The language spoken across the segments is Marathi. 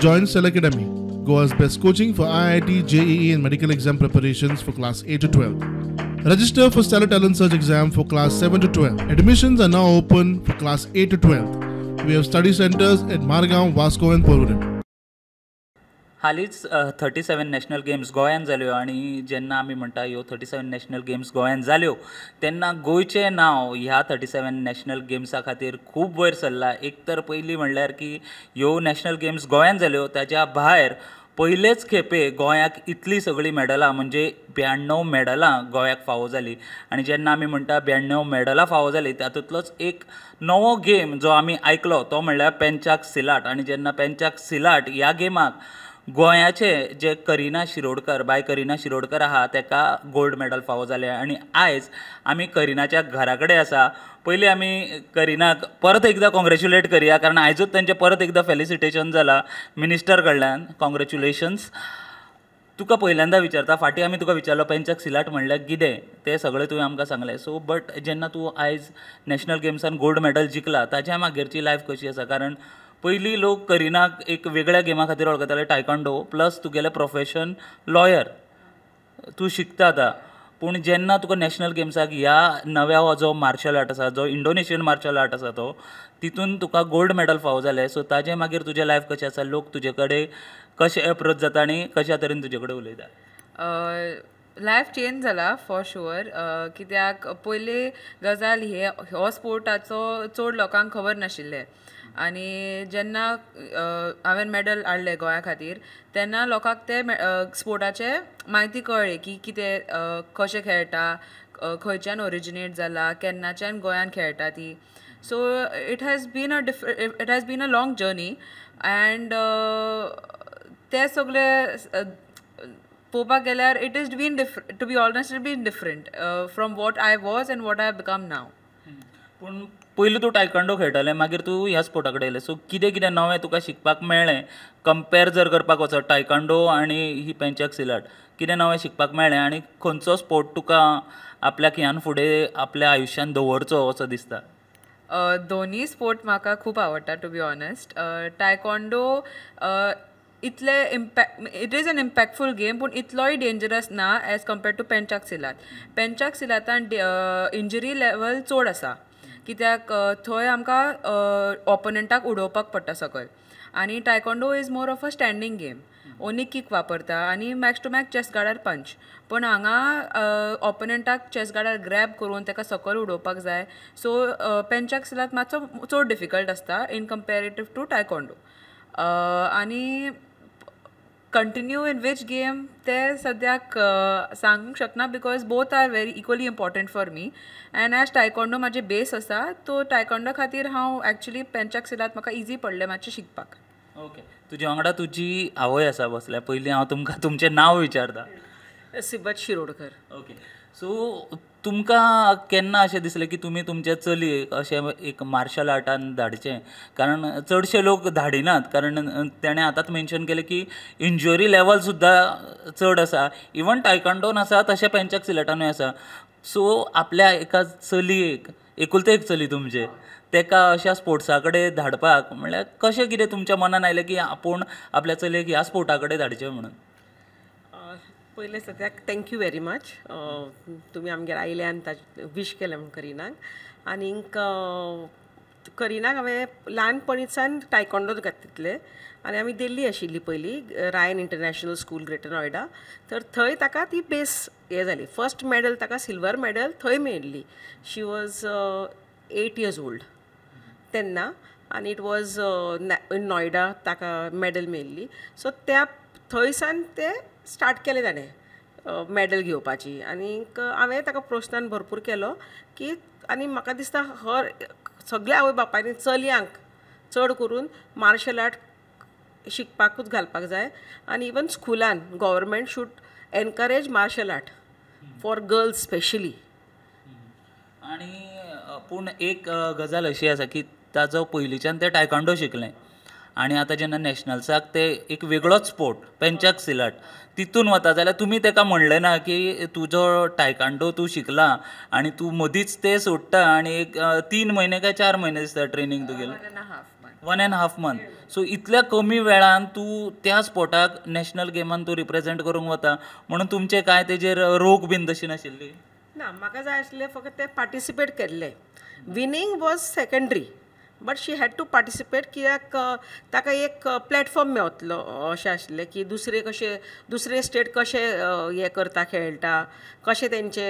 join Cell Academy, Goa's best coaching for IIT, JEE and medical exam preparations for class 8 to 12. Register for Stellar Talent Search exam for class 7 to 12. Admissions are now open for class 8 to 12. We have study centers at Margaon, Vasco and Porvorim. हालीच 37 national games गोंयांत जाल्यो आनी जेन्ना आमी म्हणटा ह्यो 37 नॅशनल गेम्स गोंयांत जाल्यो तेन्ना गोंयचें नांव ह्या 37 नॅशनल गेम्सा खातीर खूब वयर सरलां. एक तर पयलीं म्हणल्यार की ह्यो नॅशनल गेम्स गोंयांत जाल्यो ताच्या भायर पयलेच खेपे गोंयाक इतली सगळीं मॅडलां म्हणजे 92 मॅडलां गोंयाक फावो जालीं. आनी जेन्ना आमी म्हणटा 92 मॅडलां फावो जालीं तातूंतलोच एक नवो गेम जो आमी आयकलो तो म्हणल्यार पेंचाक सिलाट. आनी जेन्ना पेंचाक सिलाट ह्या गेमाक गोंयाचे जे करिना शिरोडकर बाय करिना शिरोडकर आहा ताका गोल्ड मॅडल फावो जालें. आनी आयज आमी करिनाच्या घरा कडेन आसा. पयलीं आमी करिनाक परत एकदां कॉंग्रेच्युलेट करया कारण आयजूच तांचें परत एकदां फेलिसिटेशन जालां मिनिस्टर कडल्यान. कॉंग्रेच्युलेशन्स. तुका पहिल्यांदा विचारता, फाटीं आमी तुका विचारलो पेंचाक सिलाट म्हणल्यार कितें तें सगळें तुवें आमकां सांगलें. सो बट जेन्ना तूं आयज नॅशनल गेम्सान गोल्ड मॅडल जिखला ताच्या मागीरची लायफ कशी आसा? कारण पयलीं लोक करिनाक एक वेगळ्या गेमा खातीर वळखताले टायकांडो प्लस तुगेलें प्रोफेशन लॉयर तूं शिकता आतां. पूण जेन्ना तुका नॅशनल गेम्साक ह्या नव्या हो जो मार्शल आर्ट आसा जो इंडोनेशियन मार्शल आर्ट आसा तो तितून तुका गोल्ड मॅडल फावो जालें. सो ताजे मागीर तुजें लायफ कशें आसा? लोक तुजे कडेन कशें एप्रोच जाता आनी कशा तरेन तुजे कडेन उलयता? लायफ चेंज जाला फॉर शुअर. कित्याक पयली गजाल हो स्पोर्टाचो चड लोकांक खबर नाशिल्लें आनी जेन्ना हांवें मॅडल हाडलें गोंया खातीर तेन्ना लोकांक ते स्पोर्टाचे म्हायती कळ्ळी की कितें कशें खेळटा, खंयच्यान ओरिजिनेट जाला, केन्नाच्यान गोंयान खेळटा ती. So it has been a long journey and ते सगळे पळोवपाक गेल्यार it is been to be honest it been different from what I was and what I have become now. पूण पयलीं तूं टायकांडो खेळटालें मागीर तूं ह्या स्पोर्टा कडेन येयलें. सो कितें कितें नवें तुका शिकपाक मेळ्ळें? कंपेर जर करपाक वचत टायकांडो आनी ही पेंचाक सिलाट कितें नवें शिकपाक मेळ्ळें आनी खंयचो स्पोर्ट तुका आपल्याक ह्यान फुडें आपल्या आयुश्यान दवरचो असो दिसता? दोनी स्पोर्ट म्हाका खूब आवडटा टू बी ऑनेस्ट. टायकांडो इतले it is an impactful game पूण इतलोय डेंजरस ना as compared to pencak silat. Pencak सिलातान इंजरी लेवल चड आसा कित्याक थंय आमकां ऑपोनंटाक उडोवपाक पडटा सकयल आनी taekwondo is more of a standing game. Only kick वापरता आनी मॅक्स टू मॅक्स चॅस्ट गार्डार पंच. पण हांगा ऑपोनंटाक चॅस्ट गार्डार ग्रॅब करून ताका सकयल उडोवपाक जाय. सो पेंचाक सिलात मातसो चड डिफिकल्ट आसता इन कंपेरेटीव टू टायकांडो. आनी कंटिन्यू इन वीच गेम ते सद्याक सांगूंक शकना because both are very equally important for me and as taekwondo म्हाजे बेस आसा तो टायकांडो खातीर हांव एक्चुली पेंचाक सिलात म्हाका इजी पडलें मातशें शिकपाक. ओके. तुजे वांगडा तुजी आवय आसा बसल्या. पयलीं हांव तुमकां तुमचें नांव विचारता. सिबत शिरोडकर. ओके. सो तुमकां केन्ना अशें दिसलें की तुमी तुमचे चलयेक अशें एक मार्शल आर्टान धाडचें? कारण चडशे लोक धाडिनात कारण तेणें आतांच मेन्शन केलें की इंजरी लेवल सुद्दां चड आसा. इवन टायकांडोन आसा तशें पेंचाक सिलाटानूय आसा. सो आपल्या एका चलयेक एकुलते एक चली तुमचे तेका अशा स्पोर्ट्सा कडेन धाडपाक म्हणल्यार कशें कितें तुमच्या मनान आयलें की आपूण आपल्या चलयेक ह्या स्पोर्टा कडेन धाडचें म्हणून? पयले सद्याक थँक्यू वेरी मच. तुमी आमगेर आयले आनी ताजे विश केलें म्हूण करिनाक. आनीक करिनाक हांवें ल्हानपणीच्यान टायकांडोच घातिल्ले आनी आमी दिल्ली आशिल्ली पयलीं रायन इंटरनॅशनल स्कूल ग्रेटर नोयडा. तर थंय ताका ती बेस हें जाली. फर्स्ट मॅडल ताका सिल्वर मॅडल थंय मेळिल्ली. शी वॉज 8 years old तेन्ना आनी इट वॉज इन नोयडा ताका मॅडल मेळिल्ली. सो त्या थंयसान ते स्टार्ट केलें ताणें मॅडल घेवपाची. आनीक हांवें ताका प्रोत्साहन भरपूर केलो की आनी म्हाका दिसता हर सगळ्या आवय बापायनी चलयांक चड करून मार्शल आर्ट शिकपाकूच घालपाक जाय. आनी इवन स्कुलान government should encourage martial art for girls specially. आनी पूण एक गजाल अशी आसा की ताजो पयलींच्यान ते टायकांडो शिकलें आनी आतां जेन्ना नॅशनल्साक ते एक वेगळोच स्पोर्ट पेंचाक सिलाट तितून वता जाल्यार तुमी ताका म्हणलें ना की तुजो टायकांडो तूं शिकला आनी तूं मदींच ते सोडटा आनी एक 3 म्हयने काय 4 म्हयने दिसता ट्रेनींग तुगेलें? 1.5 मंथ. सो इतल्या कमी वेळान तूं त्या स्पोर्टाक नॅशनल गेमान तूं रिप्रेझेंट करूंक वता म्हणून तुमचे काय तेजेर रोग बीन तशी नाशिल्ली? ना, म्हाका जाय आशिल्लें फकत ते पार्टिसिपेट केल्ले. Winning was secondary, but she had to participate, कित्याक ताका एक प्लॅटफॉर्म मेळटलो अशें आशिल्लें की दुसरे स्टेट कशे हे करता, खेळटा, कशे तेंचे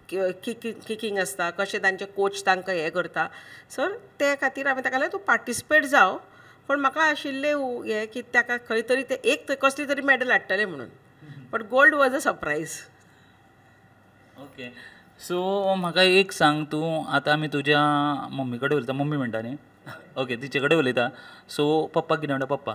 किकींग आसता, कशे तांचे कोच तांकां हे करता. सो ते खातीर हांवें ताका तूं पार्टिसिपेट जाव, पण म्हाका आशिल्लें हे की ताका खंय तरी ते एक कसली तरी मॅडल हाडटलें म्हणून. But gold was a surprise. Okay. So म्हाका एक सांग, तूं आतां आमी तुज्या मम्मी कडेन उलयता, मम्मी म्हणटा न्ही? ओके, तिचे कडेन उलयता. सो पप्पाक कितें म्हणटा? पप्पा.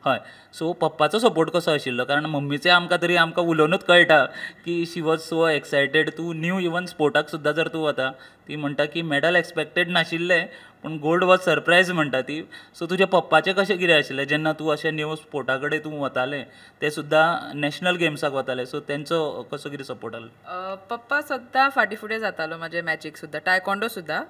हय. सो पप्पाचो सपोर्ट कसो आशिल्लो? कारण मम्मीचे आमकां उलोवनूच कळटा की शी वॉज सो एक्सायटेड. तूं न्यू इवन स्पोर्टाक सुद्दां जर तूं वता, ती म्हणटा की मॅडल एक्सपेक्टेड नाशिल्लें, पूण गोल्ड वॉज सरप्रायज म्हणटा ती. सो तुज्या पप्पाचें कशें कितें आशिल्लें जेन्ना तूं अशें न्यू स्पोर्टा कडेन तूं वतालें, ते सुद्दां नॅशनल गेम्साक वताले, सो तेंचो कसो कितें सपोर्ट आसलो? पप्पा सद्दां फाटीं फुडें जातालो म्हाजे मॅचीक सुद्दां, टायकोंडो सुद्दां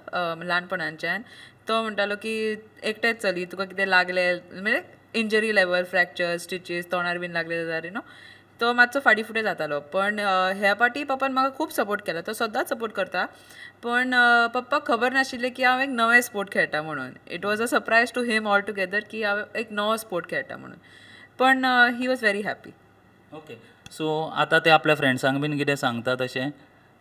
ल्हानपणाच्यान. तो म्हणटालो की एकटेच चली, तुका कितें लागलें म्हणजे इंजरी लेवल, फ्रॅक्चर, स्टिचीस, तोंडार बीन लागले जाल्यार तो मातसो फाटीं फुडें जातालो. पण ह्या पाटी पप्पान म्हाका खूब सपोर्ट केला. तो सद्दांच सपोर्ट करता. पण पप्पाक खबर नाशिल्लें की हांव एक नवें स्पोर्ट खेळटा म्हणून. It was a surprise to him all together की हांव एक नवो स्पोर्ट खेळटा म्हणून. पण he was very happy. Okay. So आतां ते आपल्या फ्रेंड्सांक बीन कितें सांगता तशें?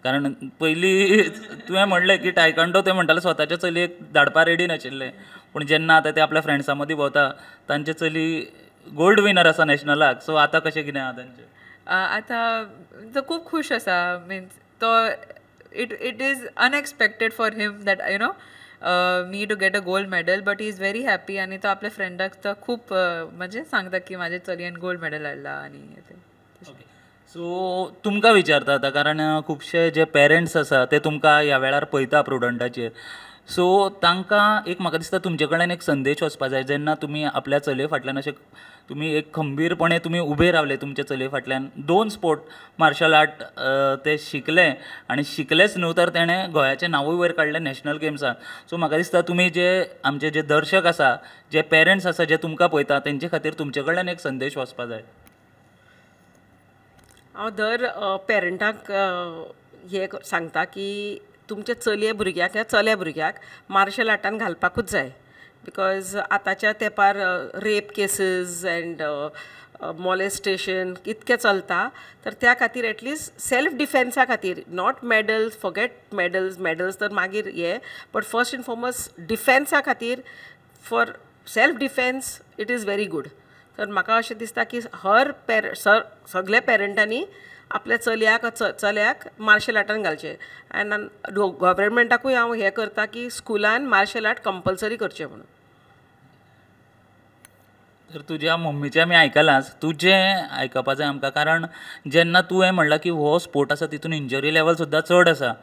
कारण पयलीं तुवें म्हणलें की टायकांडो ते म्हणटाले स्वताच्या चलयेक धाडपा रेडी नाशिल्ले, पूण जेन्ना आतां ते आपल्या फ्रेंड्सां मदीं भोंवता, तांचे चली गोल्ड विनर आसा नॅशनलाक. सो आतां कशें कितें आहा तांचें? आतां तो खूब खूश आसा. मिन्स तो it is unexpected for him that me to get a gold medal, but he is very happy. आनी तो आपल्या फ्रेंडाक तो खूब म्हणजे सांगता की म्हाजे चलयेन गोल्ड मेडल हाडला. आनी ओके. सो तुमकां विचारता आतां, कारण खुबशे जे पेरंट्स आसा ते तुमकां ह्या वेळार पळयता प्रुडंटाचेर. सो तांकां एक म्हाका दिसता तुमचे कडल्यान एक संदेश वचपा जाय, जेन्ना तुमी आपल्या चलये फाटल्यान अशें तुमी एक खंबीरपणे तुमी उबे रावले तुमच्या चलये फाटल्यान. 2 स्पोर्ट मार्शल आर्ट ते शिकले, आनी शिकलेच न्हू तर तेणें गोंयाचें नांवूय वयर काडलें नॅशनल गेम्सान. सो म्हाका दिसता तुमी जे आमचे जे दर्शक आसा, जे पेरंट्स आसा, जे तुमकां पळयता, तेंचे खातीर तुमचे कडल्यान एक संदेश वचपा जाय. हांव दर पेरंटाक हे सांगता की तुमच्या चलये भुरग्याक या चल्या भुरग्याक मार्शल आर्टान घालपाकूच जाय. बिकॉज आतांच्या तेंपार रेप केसीस अँड मॉलेस्टेशन इतकें चलता, तर त्या खातीर एटलिस्ट सेल्फ डिफेन्सा खातीर, नॉट मेडल्स, फॉरगेट मेडल्स तर मागीर हे, बट फर्स्ट एंड फॉरमोस्ट डिफेन्सा खातीर, for self defence it is very good. तर म्हाका अशें दिसता की सगळे पेरंटांनी आपल्या चल्याक मार्शल आर्टान घालचें. आनी गव्हर्मेंटाकूय हांव हें करता की स्कुलान मार्शल आर्ट कंपल्सरी करचें म्हणून. तर तुज्या मम्मीचें आमी आयकलांच, तुजें आयकपा जाय आमकां. कारण जेन्ना तुवें म्हणलां की हो स्पोर्ट आसा तितून इंजरी लेवल सुद्दां चड आसा,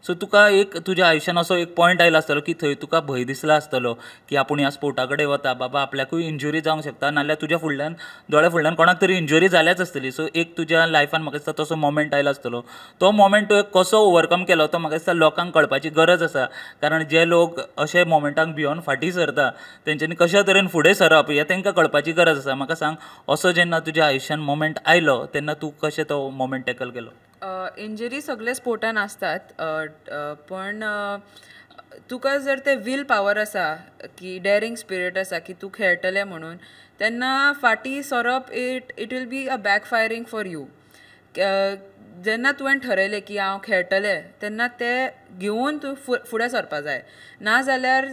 सो तुका एक तुज्या आयुश्यान असो एक पॉयंट आयलो आसतलो की थंय तुका भंय दिसला आसतलो की आपूण ह्या स्पोर्टा कडेन वता, बाबा आपल्याकूय इंजुरी जावंक शकता, नाजाल्यार तुज्या फुडल्यान दोळ्या फुडल्यान कोणाक तरी इंजुरी जाल्याच आसतली. सो एक तुज्या लायफान म्हाका दिसता तसो मोमेंट आयलो आसतलो. तो मोमेंट तुवें कसो ओवरकम केलो तो म्हाका दिसता लोकांक कळपाची गरज आसा. कारण जे लोक अशे मोमेंटाक भिवन फाटीं सरता, तेंच्यांनी कशा तरेन फुडें सरप हें तांकां कळपाची गरज आसा. म्हाका सांग, असो जेन्ना तुज्या आयुश्यान मोमेंट आयलो तेन्ना तूं कशें तो मोमेंट टॅकल केलो? इंजरी सगळे स्पोर्टान असतात, पण तुका जर ते वील पॉवर आसा की डेअरिंग स्पिरीट आसा की तूं खेळटलें म्हणून, तेन्ना फाटीं सरप it will be a backfiring for you. जेन्ना तुवें ठरयलें की हांव खेळटलें, तेन्ना ते घेवन तूं फुडें सरपा जाय. नाजाल्यार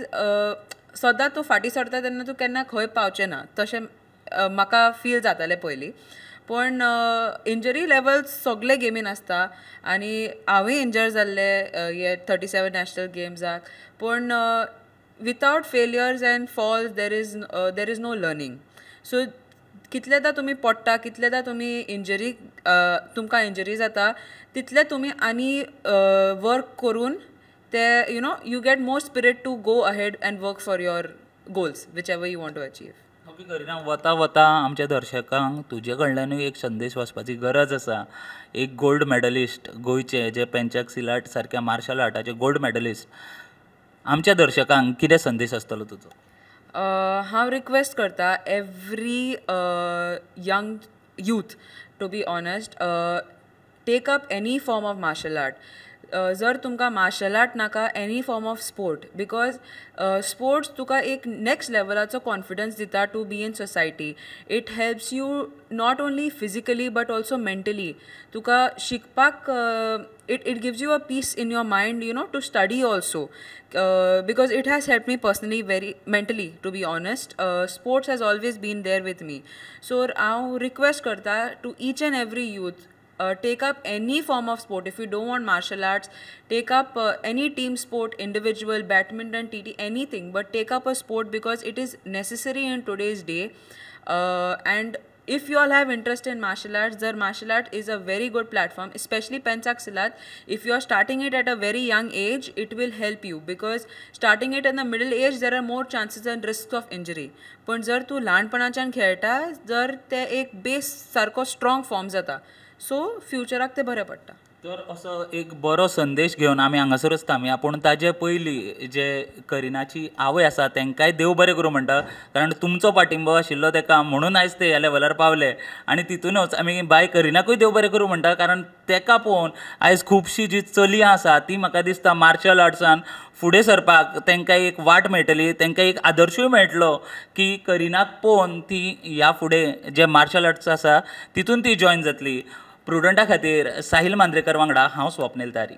सदां तूं फाटीं सरता तेन्ना तूं केन्ना खंय पावचें ना. तशें म्हाका फील जातालें पयलीं. पण इंजरी लेवल्स सगळे गेमीन आसता, आनी हांवूय इंजर जाल्ले हे 37 नॅशनल गेम्साक. पण without failures and falls there is no learning. So कितलेदा तुमी पडटा, कितलेदा तुमी तुमकां इंजरी जाता, तितले तुमी आनी वर्क करून ते you get more spirit to go ahead and work for your goals which ever you want to achieve. Okay Kareena, वता वता आमच्या दर्शकांक तुजे कडल्यानूय एक संदेश वचपाची गरज आसा. एक गोल्ड मेडलिस्ट गोंयचे, जे पेंचाक सिलाट सारक्या मार्शल आर्टाचे गोल्ड मेडलिस्ट, आमच्या दर्शकांक कितें संदेश आसतलो तुजो? हांव रिक्वेस्ट करता every young youth to be honest take up any form of martial art. जर तुमकां मार्शल आर्ट नाका any form of sport because sports तुका एक नेक्स्ट लेवलाचो कॉन्फिडन्स दिता to be in society. It helps you not only physically but also mentally. तुका शिकपाक it gives you a peace in your mind, you know, to study also, because it has helped me personally very mentally, to be honest. Sports has always been there with me. So I request karta to each and every youth, take up any form of sport. If you don't want martial arts, take up any team sport, individual, badminton, TT, anything, but take up a sport because it is necessary in today's day. And if you all have interest in martial arts, the martial art is a very good platform, especially Pencak Silat. If you are starting it at a very young age, it will help you, because starting it in the middle age, there are more chances and risks of injury. पण जर तूं ल्हानपणाच्यान खेळटा जर ते एक बेस सारको स्ट्रॉंग फॉर्म जाता, सो फ्युचराक ते बरें पडटा. तर असो एक बरो संदेश घेवन आमी हांगासरूच थांबया. पूण ताजे पयलीं जे करिनाची आवय आसा तांकांय देव बरें करूं म्हणटा, कारण तुमचो पाठिंबो आशिल्लो ताका म्हणून आयज ते ह्या लेवलार पावले. आनी तितूनच आमी बाय करिनाकूय देव बरें करूं म्हणटा, कारण ताका पळोवन आयज खुबशीं जी चलयां आसा ती म्हाका दिसता मार्शल आर्ट्सान फुडें सरपाक तांकां एक वाट मेळटली, तांकां एक आदर्शूय मेळटलो की करिनाक पळोवन ती ह्या फुडें जे मार्शल आर्ट्स आसा तितून ती जॉयन जातली. प्रुडंटा खातीर साहिल मांद्रेकर वांगडा हांव स्वप्नील तारी.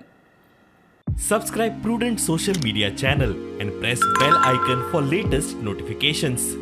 Subscribe Prudent social media channel and press bell icon for latest notifications.